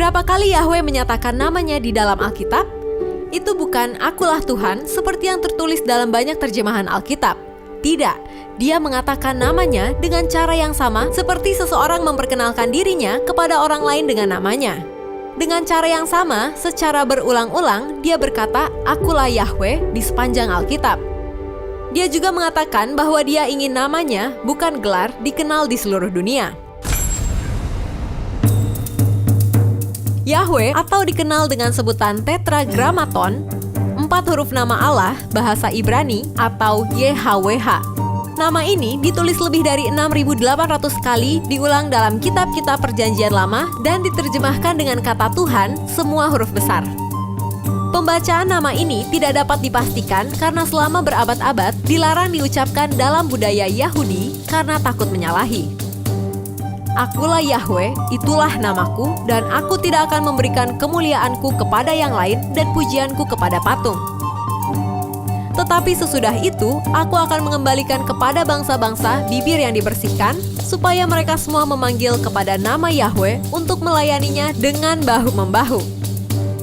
Berapa kali Yahweh menyatakan namanya di dalam Alkitab? Itu bukan "Akulah Tuhan" seperti yang tertulis dalam banyak terjemahan Alkitab. Tidak, dia mengatakan namanya dengan cara yang sama seperti seseorang memperkenalkan dirinya kepada orang lain dengan namanya. Dengan cara yang sama, secara berulang-ulang, dia berkata, "Akulah Yahweh" di sepanjang Alkitab. Dia juga mengatakan bahwa dia ingin namanya, bukan gelar, dikenal di seluruh dunia. Yahweh atau dikenal dengan sebutan Tetragrammaton, 4 huruf nama Allah bahasa Ibrani atau YHWH. Nama ini ditulis lebih dari 6.800 kali, diulang dalam kitab-kitab Perjanjian Lama dan diterjemahkan dengan kata Tuhan, semua huruf besar. Pembacaan nama ini tidak dapat dipastikan karena selama berabad-abad dilarang diucapkan dalam budaya Yahudi karena takut menyalahi. Akulah Yahweh, itulah namaku, dan aku tidak akan memberikan kemuliaanku kepada yang lain dan pujianku kepada patung. Tetapi sesudah itu, aku akan mengembalikan kepada bangsa-bangsa bibir yang dibersihkan, supaya mereka semua memanggil kepada nama Yahweh untuk melayaninya dengan bahu-membahu.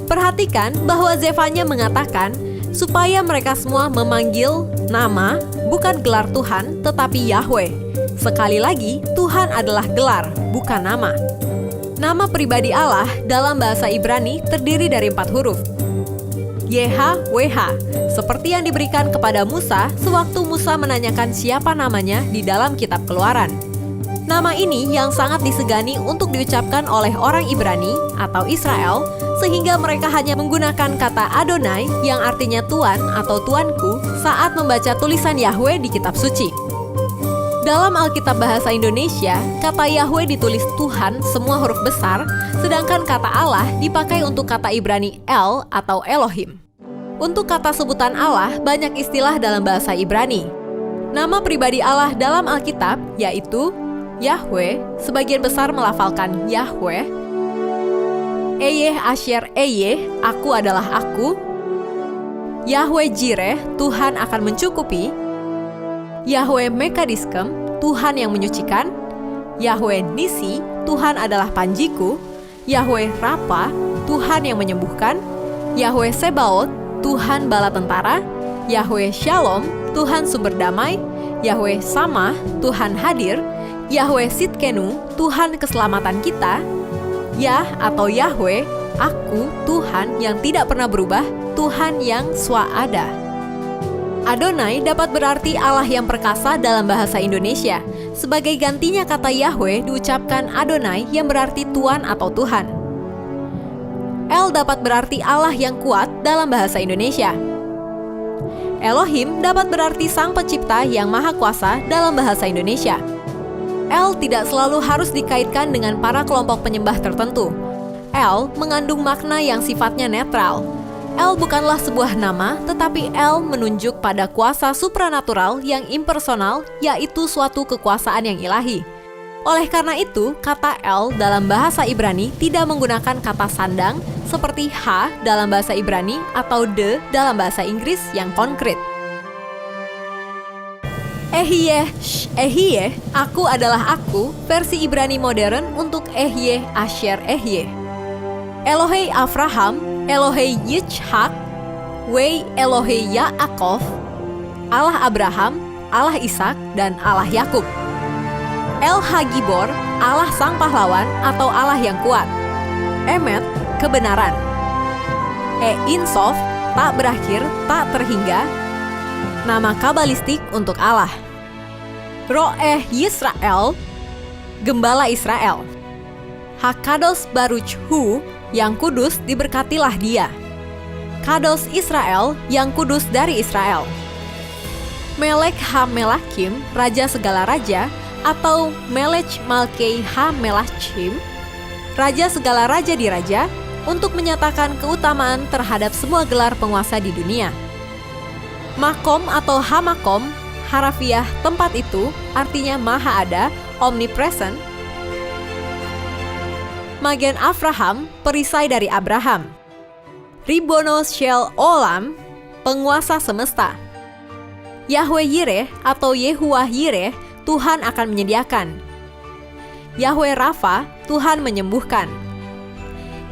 Perhatikan bahwa Zefanya mengatakan, supaya mereka semua memanggil nama, bukan gelar Tuhan, tetapi Yahweh. Sekali lagi, Tuhan adalah gelar, bukan nama. Nama pribadi Allah dalam bahasa Ibrani terdiri dari 4 huruf. YHWH, seperti yang diberikan kepada Musa sewaktu Musa menanyakan siapa namanya di dalam kitab Keluaran. Nama ini yang sangat disegani untuk diucapkan oleh orang Ibrani atau Israel, sehingga mereka hanya menggunakan kata Adonai yang artinya Tuan atau Tuanku saat membaca tulisan Yahweh di kitab suci. Dalam Alkitab bahasa Indonesia, kata Yahweh ditulis Tuhan semua huruf besar, sedangkan kata Allah dipakai untuk kata Ibrani El atau Elohim. Untuk kata sebutan Allah, banyak istilah dalam bahasa Ibrani. Nama pribadi Allah dalam Alkitab yaitu Yahweh, sebagian besar melafalkan Yahweh. Eyeh Asher Eyeh, aku adalah aku. Yahweh Jireh, Tuhan akan mencukupi. Yahweh Mekadiskem, Tuhan yang menyucikan. Yahweh Nisi, Tuhan adalah panjiku. Yahweh Rapa, Tuhan yang menyembuhkan. Yahweh Sebaot, Tuhan bala tentara. Yahweh Shalom, Tuhan sumber damai. Yahweh Samah, Tuhan hadir. Yahweh Sitkenu, Tuhan keselamatan kita. Yah atau Yahweh, aku, Tuhan yang tidak pernah berubah, Tuhan yang swaada. Adonai dapat berarti Allah yang perkasa dalam bahasa Indonesia. Sebagai gantinya kata Yahweh diucapkan Adonai yang berarti Tuan atau Tuhan. El dapat berarti Allah yang kuat dalam bahasa Indonesia. Elohim dapat berarti Sang Pencipta yang Maha Kuasa dalam bahasa Indonesia. El tidak selalu harus dikaitkan dengan para kelompok penyembah tertentu. El mengandung makna yang sifatnya netral. El bukanlah sebuah nama, tetapi El menunjuk pada kuasa supranatural yang impersonal, yaitu suatu kekuasaan yang ilahi. Oleh karena itu, kata El dalam bahasa Ibrani tidak menggunakan kata sandang, seperti H dalam bahasa Ibrani atau de dalam bahasa Inggris yang konkret. Ehyeh, aku adalah aku, versi Ibrani modern untuk Ehyeh Asher Ehyeh. Elohei Avraham, Elohei Yitzhak, Wei Elohei Yaakov, Allah Abraham, Allah Ishak, dan Allah Yakub. El Hagibor, Allah Sang Pahlawan atau Allah yang kuat. Emet, kebenaran. Insof, tak berakhir, tak terhingga. Nama kabalistik untuk Allah. Ro'eh Yisrael, Gembala Israel. Hakados Baruch Hu, yang kudus diberkatilah dia. Kados Israel, yang kudus dari Israel. Melek Ha-Melakim, Raja segala raja, atau Melech Malkei Ha-Melachim, Raja segala raja di raja, untuk menyatakan keutamaan terhadap semua gelar penguasa di dunia. Makom atau Hamakom, harafiah tempat itu, artinya maha ada, omnipresent. Magen Avraham, perisai dari Abraham. Ribono Shel Olam, penguasa semesta. Yahweh Yireh atau Yehuwah Yireh, Tuhan akan menyediakan. Yahweh Rafa, Tuhan menyembuhkan.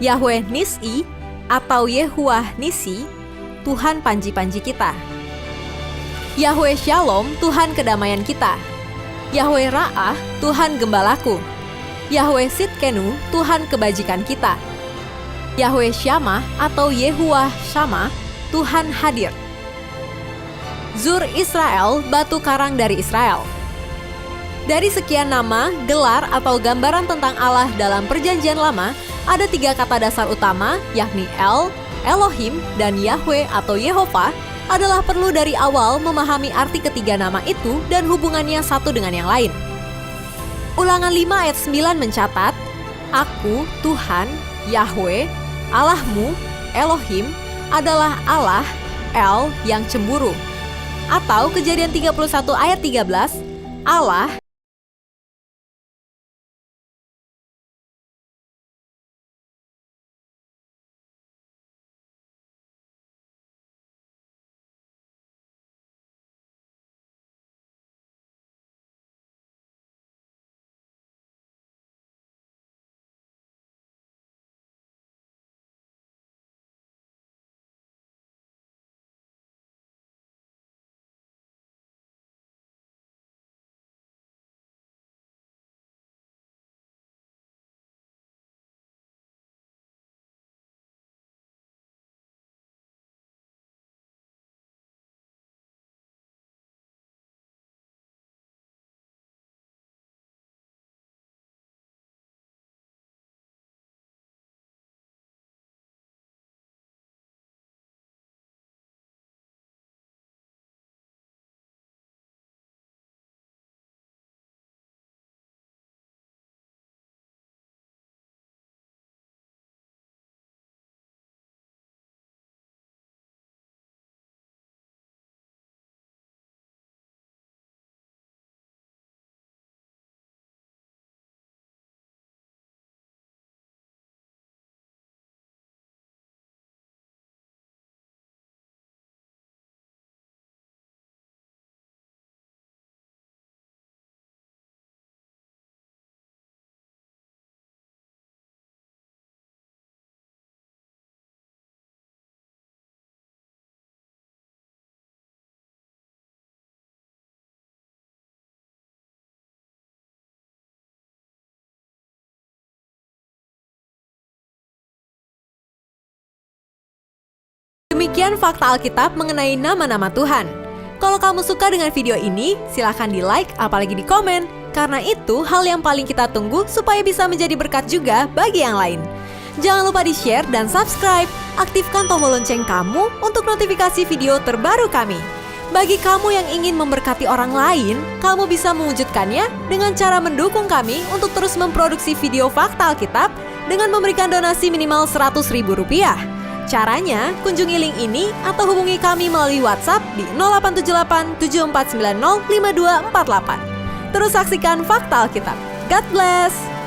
Yahweh Nis'i atau Yehuwah Nisi, Tuhan panji-panji kita. Yahweh Shalom, Tuhan kedamaian kita. Yahweh Ra'ah, Tuhan gembalaku. Yahweh Sidkenu, Tuhan kebajikan kita. Yahweh Syama atau Yehuwah Syama, Tuhan hadir. Zur Israel, batu karang dari Israel. Dari sekian nama, gelar atau gambaran tentang Allah dalam Perjanjian Lama, ada 3 kata dasar utama, yakni El, Elohim, dan Yahweh atau Yehova, adalah perlu dari awal memahami arti ketiga nama itu dan hubungannya satu dengan yang lain. Ulangan 5 ayat 9 mencatat, Aku, Tuhan, Yahweh, Allahmu, Elohim, adalah Allah, El yang cemburu. Atau Kejadian 31 ayat 13, Allah Demikian fakta Alkitab mengenai nama-nama Tuhan. Kalau kamu suka dengan video ini, silahkan di-like, apalagi di komen. Karena itu hal yang paling kita tunggu supaya bisa menjadi berkat juga bagi yang lain. Jangan lupa di-share dan subscribe. Aktifkan tombol lonceng kamu untuk notifikasi video terbaru kami. Bagi kamu yang ingin memberkati orang lain, kamu bisa mewujudkannya dengan cara mendukung kami untuk terus memproduksi video fakta Alkitab dengan memberikan donasi minimal Rp100.000. Caranya, kunjungi link ini atau hubungi kami melalui WhatsApp di 0878 7490 5248. Terus saksikan fakta Alkitab. God bless!